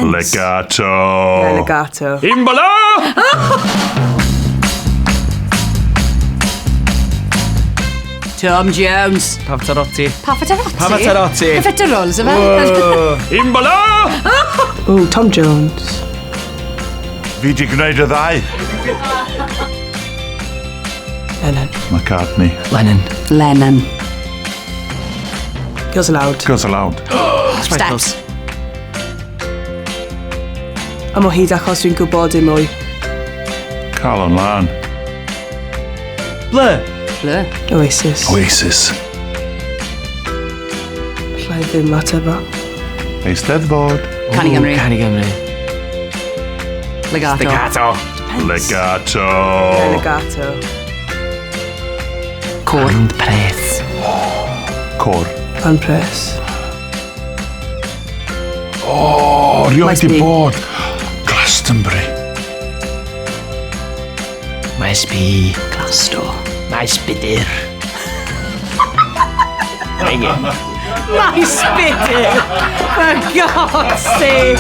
Legato. Yeah, legato. Imbala! Tom Jones. Pavarotti. Pavarotti. Fetterolls, yma. Imbala! Ooh, Tom Jones. Fi di gwneud y ddau. Lennon. McCartney. Lennon. Girls Aloud. Girls Aloud. Steps. A mo hyd achos dwi'n gwybod dim mwy. Carl on Lan. Blur. Oasis. Oasis. Llai ddim ateba. Eisteddfod. Canu Gymru. Canu Gymru. Legato. Legato. Yeah, legato. Cwr. And Pres. Cor. Pan Press. O, rioed Maes di B. bod. Glastonbury. Maes B. Glasto. Maes Bidyr. Hanging. My spitting! For God's sake!